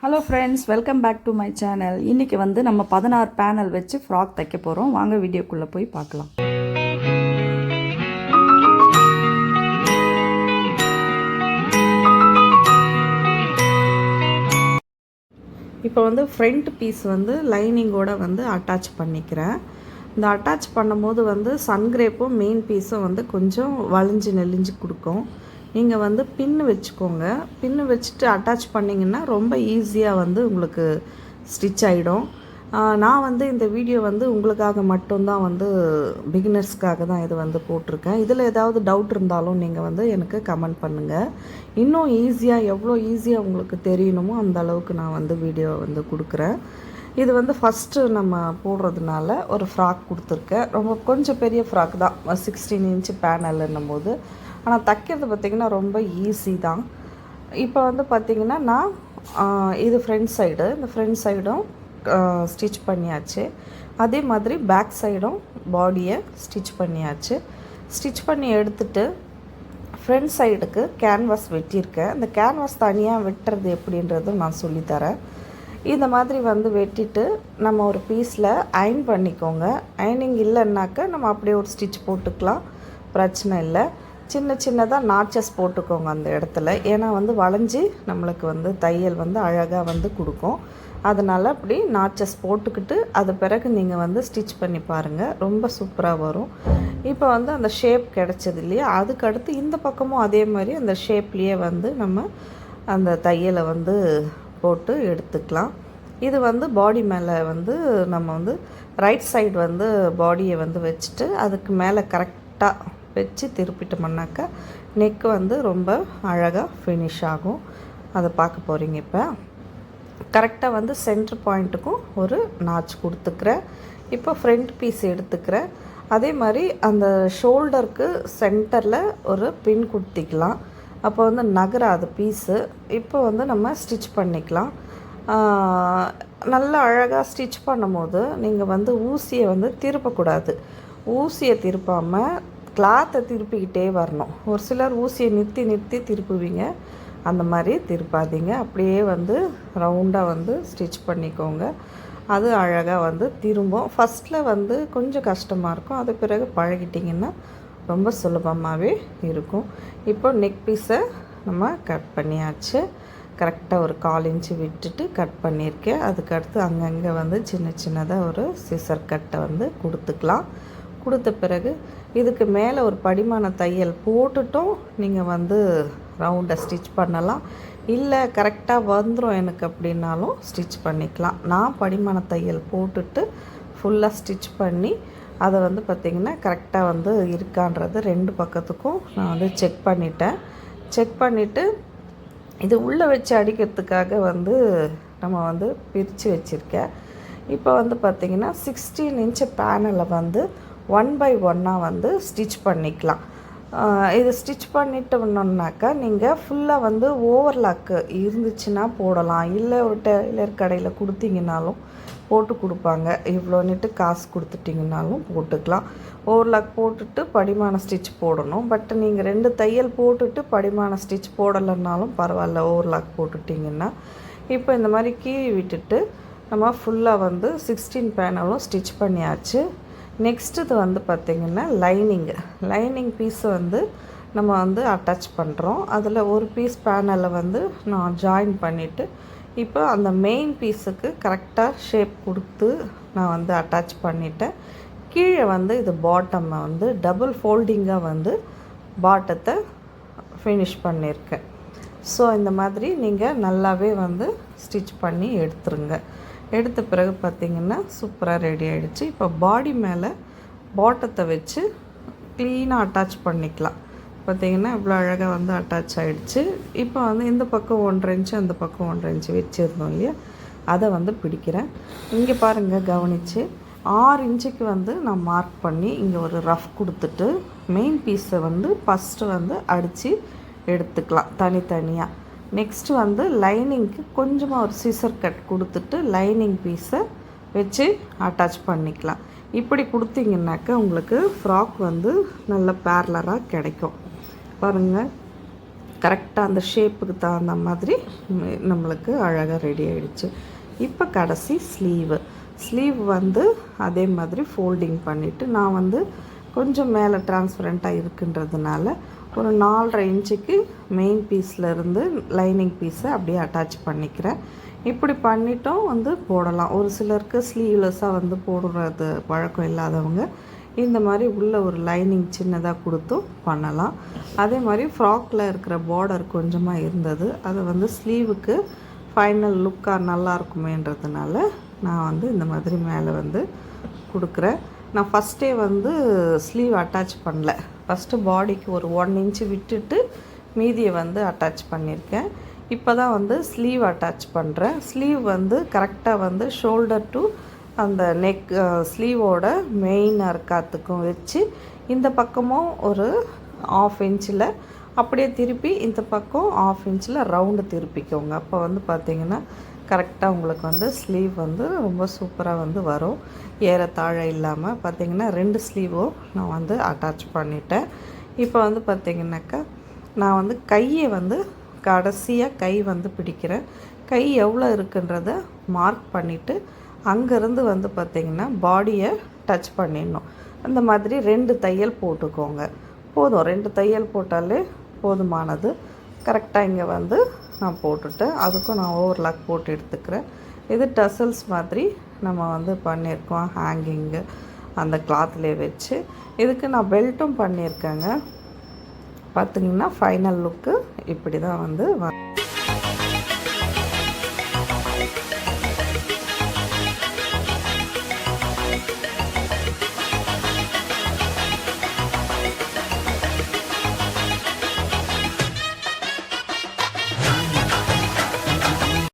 Hello friends, welcome back to my channel. இன்றைக்கி வந்து நம்ம 16 பேனல் வச்சு ஃப்ராக் தைக்க போகிறோம். வாங்க வீடியோக்குள்ளே போய் பார்க்கலாம். இப்போ வந்து ஃப்ரண்ட் பீஸ் வந்து லைனிங்கோடு வந்து அட்டாச் பண்ணிக்கிறேன். இந்த அட்டாச் பண்ணும்போது வந்து சன்கிரேப்பும் மெயின் பீஸும் வந்து கொஞ்சம் வளைஞ்சு நெளிஞ்சு கொடுக்கும். நீங்கள் வந்து பின்னு வச்சுக்கோங்க. பின்னு வச்சுட்டு அட்டாச் பண்ணிங்கன்னா ரொம்ப ஈஸியாக வந்து உங்களுக்கு ஸ்டிச் ஆகிடும். நான் வந்து இந்த வீடியோ வந்து உங்களுக்காக மட்டும்தான் வந்து பிகினர்ஸ்க்காக தான் இது வந்து போட்டிருக்கேன். இதில் ஏதாவது டவுட் இருந்தாலும் நீங்கள் வந்து எனக்கு கமெண்ட் பண்ணுங்கள். இன்னும் ஈஸியாக எவ்வளோ ஈஸியாக உங்களுக்கு தெரியணுமோ அந்த அளவுக்கு நான் வந்து வீடியோ வந்து கொடுக்குறேன். இது வந்து ஃபஸ்ட்டு நம்ம போடுறதுனால ஒரு ஃப்ராக் கொடுத்துருக்கேன். ரொம்ப கொஞ்சம் பெரிய ஃப்ராக் தான், 16 இன்ச்சு பேனல்ன்னும் போது. ஆனால் தைக்கிறது பார்த்திங்கன்னா ரொம்ப ஈஸி தான். இப்போ வந்து பார்த்திங்கன்னா நான் இது ஃப்ரண்ட் சைடு, இந்த ஃப்ரண்ட் சைடும் ஸ்டிச் பண்ணியாச்சு. அதே மாதிரி பேக் சைடும் பாடியை ஸ்டிச் பண்ணியாச்சு. ஸ்டிச் பண்ணி எடுத்துகிட்டு ஃப்ரண்ட் சைடுக்கு கேன்வாஸ் வெட்டியிருக்கேன். இந்த கேன்வாஸ் தனியாக வெட்டுறது எப்படின்றதும் நான் சொல்லித்தரேன். இந்த மாதிரி வந்து வெட்டிட்டு நம்ம ஒரு பீஸில் அயன் பண்ணிக்கோங்க. அயனிங் இல்லைன்னாக்கா நம்ம அப்படியே ஒரு ஸ்டிச் போட்டுக்கலாம், பிரச்சனை இல்லை. சின்ன சின்னதாக நாச்சஸ் போட்டுக்கோங்க அந்த இடத்துல. ஏன்னா வந்து வளைஞ்சி நம்மளுக்கு வந்து தையல் வந்து அழகாக வந்து கொடுக்கும். அதனால் அப்படி நாச்சஸ் போட்டுக்கிட்டு அது பிறகு நீங்கள் வந்து ஸ்டிச் பண்ணி பாருங்கள், ரொம்ப சூப்பராக வரும். இப்போ வந்து அந்த ஷேப் கிடச்சது இல்லையா, அதுக்கடுத்து இந்த பக்கமும் அதே மாதிரி அந்த ஷேப்லேயே வந்து நம்ம அந்த தையலை வந்து போட்டு எடுத்துக்கலாம். இது வந்து பாடி மேலே வந்து நம்ம வந்து ரைட் சைடு வந்து பாடியை வந்து வச்சுட்டு அதுக்கு மேலே கரெக்டாக வச்சு திருப்பிட்டோம்னாக்கா நெக்கு வந்து ரொம்ப அழகாக ஃபினிஷ் ஆகும். அதை பார்க்க போகிறீங்க. இப்போ கரெக்டாக வந்து சென்டர் பாயிண்ட்டுக்கும் ஒரு நாச் கொடுத்துக்கிறேன். இப்போ ஃப்ரண்ட் பீஸ் எடுத்துக்கிறேன். அதே மாதிரி அந்த ஷோல்டருக்கு சென்டரில் ஒரு பின் குத்திக்கலாம். அப்போ வந்து நகராது பீஸு. இப்போ வந்து நம்ம ஸ்டிச் பண்ணிக்கலாம். நல்லா அழகாக ஸ்டிச் பண்ணும்போது நீங்கள் வந்து ஊசியை வந்து திருப்பக்கூடாது. ஊசியை திருப்பாமல் கிளாத்தை திருப்பிக்கிட்டே வரணும். ஒரு சிலர் ஊசியை நிறுத்தி திருப்புவீங்க, அந்த மாதிரி திருப்பாதீங்க. அப்படியே வந்து ரவுண்டாக வந்து ஸ்டிச் பண்ணிக்கோங்க. அது அழகாக வந்து திரும்பும். ஃபஸ்ட்டில் வந்து கொஞ்சம் கஷ்டமாக இருக்கும், அது பிறகு பழகிட்டிங்கன்னா ரொம்ப சுலபமாகவே இருக்கும். இப்போ நெக் பீஸை நம்ம கட் பண்ணியாச்சு. கரெக்டாக ஒரு 1/4 இன்ச்சு விட்டுட்டு கட் பண்ணியிருக்கேன். அதுக்கடுத்து அங்கங்கே வந்து சின்ன சின்னதாக ஒரு சிசர் கட்டை வந்து கொடுத்துக்கலாம். கொடுத்த பிறகு இதுக்கு மேலே ஒரு படிமான தையல் போட்டுட்டும் நீங்கள் வந்து ரவுண்டை ஸ்டிச் பண்ணலாம். இல்லை கரெக்டாக வந்துடும் எனக்கு அப்படின்னாலும் ஸ்டிச் பண்ணிக்கலாம். நான் படிமான தையல் போட்டுட்டு ஃபுல்லாக ஸ்டிச் பண்ணி அதை வந்து பார்த்திங்கன்னா கரெக்டாக வந்து இருக்கான்றது 2 பக்கத்துக்கும் நான் வந்து செக் பண்ணிட்டேன். செக் பண்ணிவிட்டு இது உள்ளே வச்சு அடிக்கிறதுக்காக வந்து நம்ம வந்து பிரித்து வச்சுருக்கேன். இப்போ வந்து பார்த்திங்கன்னா 16 இன்ச்சு பேனலை வந்து 1/1 வந்து ஸ்டிச் பண்ணிக்கலாம். இது ஸ்டிச் பண்ணிட்டோம்னாக்கா நீங்கள் ஃபுல்லாக வந்து ஓவர்லாக்கு இருந்துச்சுன்னா போடலாம். இல்லை ஒரு டெய்லர் கடையில் கொடுத்தீங்கன்னாலும் போட்டு கொடுப்பாங்க. இவ்வளோ நீட்டு காசு கொடுத்துட்டிங்கனாலும் போட்டுக்கலாம். ஓவர்லாக் போட்டுட்டு படிமான ஸ்டிச் போடணும். பட் நீங்கள் 2 தையல் போட்டுட்டு படிமான ஸ்டிச் போடலைன்னாலும் பரவாயில்ல, ஓவர்லாக் போட்டுட்டிங்கன்னா. இப்போ இந்த மாதிரி கீழே விட்டுட்டு நம்ம ஃபுல்லாக வந்து 16 பேனலும் ஸ்டிச் பண்ணியாச்சு. நெக்ஸ்ட்டு இது வந்து பார்த்திங்கன்னா லைனிங் பீஸை வந்து நம்ம வந்து அட்டாச் பண்ணுறோம். அதில் ஒரு பீஸ் பேனலை வந்து நான் ஜாயின் பண்ணிவிட்டு இப்போ அந்த மெயின் பீஸுக்கு கரெக்டாக ஷேப் கொடுத்து நான் வந்து அட்டாச் பண்ணிவிட்டேன். கீழே வந்து இது பாட்டம்மை வந்து டபுள் ஃபோல்டிங்காக வந்து பாட்டத்தை ஃபினிஷ் பண்ணியிருக்கேன். ஸோ இந்த மாதிரி நீங்கள் நல்லாவே வந்து ஸ்டிச் பண்ணி எடுத்துருங்க. எடுத்த பிறகு பார்த்திங்கன்னா சூப்பராக ரெடி ஆகிடுச்சு. இப்போ பாடி மேலே பாட்டத்தை வச்சு க்ளீனாக அட்டாச் பண்ணிக்கலாம். பார்த்திங்கன்னா இவ்வளோ அழகாக வந்து அட்டாச் ஆகிடுச்சு. இப்போ வந்து இந்த பக்கம் 1.5 இன்ச்சு அந்த பக்கம் 1.5 இன்ச்சு வச்சுருந்தோம் இல்லையா, அதை வந்து பிடிக்கிறேன். இங்கே பாருங்கள், கவனித்து 6 இன்ச்சுக்கு வந்து நான் மார்க் பண்ணி இங்கே ஒரு ரஃப் கொடுத்துட்டு மெயின் பீஸை வந்து ஃபஸ்ட்டு வந்து அடித்து எடுத்துக்கலாம் தனித்தனியாக. நெக்ஸ்ட்டு வந்து லைனிங்க்கு கொஞ்சமாக ஒரு சிசர் கட் கொடுத்துட்டு லைனிங் பீஸை வச்சு அட்டாச் பண்ணிக்கலாம். இப்படி கொடுத்தீங்கன்னாக்கா உங்களுக்கு ஃப்ராக் வந்து நல்ல பேரலராக கிடைக்கும். பாருங்கள், கரெக்டாக அந்த ஷேப்புக்கு தகுந்த மாதிரி நம்மளுக்கு அழகாக ரெடி ஆகிடுச்சு. இப்போ கடைசி ஸ்லீவ் வந்து அதே மாதிரி ஃபோல்டிங் பண்ணிவிட்டு நான் வந்து கொஞ்சம் மேலே ட்ரான்ஸ்பரண்ட்டாக இருக்குன்றதுனால ஒரு 4.5 இன்ச்சுக்கு மெயின் பீஸ்லேருந்து லைனிங் பீஸை அப்படியே அட்டாச் பண்ணிக்கிறேன். இப்படி பண்ணிட்டோம் வந்து போடலாம். ஒரு சிலருக்கு ஸ்லீவ்லெஸ்ஸாக வந்து போடுறது பழக்கம் இல்லாதவங்க இந்த மாதிரி உள்ள ஒரு லைனிங் சின்னதாக கொடுத்தும் பண்ணலாம். அதே மாதிரி ஃப்ராக்கில் இருக்கிற பார்டர் கொஞ்சமாக இருந்தது, அதை வந்து ஸ்லீவுக்கு ஃபைனல் லுக்காக நல்லா இருக்குமேன்றதுனால நான் வந்து இந்த மாதிரி மேலே வந்து கொடுக்குறேன். நான் ஃபஸ்ட்டே வந்து ஸ்லீவ் அட்டாச் பண்ணல. ஃபஸ்ட்டு பாடிக்கு ஒரு 1 இன்ச்சு விட்டுட்டு மீதியை வந்து அட்டாச் பண்ணியிருக்கேன். இப்போ தான் வந்து ஸ்லீவ் அட்டாச் பண்ணுறேன். ஸ்லீவ் வந்து கரெக்டாக வந்து ஷோல்டர் டு அந்த நெக் ஸ்லீவோட மெயின் அர்க்காத்துக்கும் வச்சு இந்த பக்கமும் ஒரு 1/2 இன்ச்சில் அப்படியே திருப்பி இந்த பக்கம் 1/2 இன்ச்சில் ரவுண்டு திருப்பிக்கோங்க. அப்போ வந்து பார்த்திங்கன்னா கரெக்டாக உங்களுக்கு வந்து ஸ்லீவ் வந்து ரொம்ப சூப்பராக வந்து வரும். ஏறத்தாழ இல்லாமல் பார்த்திங்கன்னா 2 ஸ்லீவும் நான் வந்து அட்டாச் பண்ணிட்டேன். இப்போ வந்து பார்த்திங்கனாக்கா நான் வந்து கையை வந்து கடைசியாக கை வந்து பிடிக்கிறேன். கை எவ்வளோ இருக்குன்றத மார்க் பண்ணிவிட்டு அங்கேருந்து வந்து பார்த்திங்கன்னா பாடியை டச் பண்ணிடணும். அந்த மாதிரி 2 தையல் போட்டுக்கோங்க. போதும், 2 தையல் போட்டாலே போதுமானது. கரெக்டாக இங்கே வந்து நான் போட்டுட்டு அதுக்கும் நான் ஓவர்லாக் போட்டு எடுத்துக்கிறேன். இது டசல்ஸ் மாதிரி நம்ம வந்து பண்ணியிருக்கோம் ஹேங்கிங்கு அந்த கிளாத்லேயே வச்சு. இதுக்கு நான் பெல்ட்டும் பண்ணியிருக்கேங்க. பார்த்திங்கன்னா ஃபைனல் லுக்கு இப்படி தான் வந்து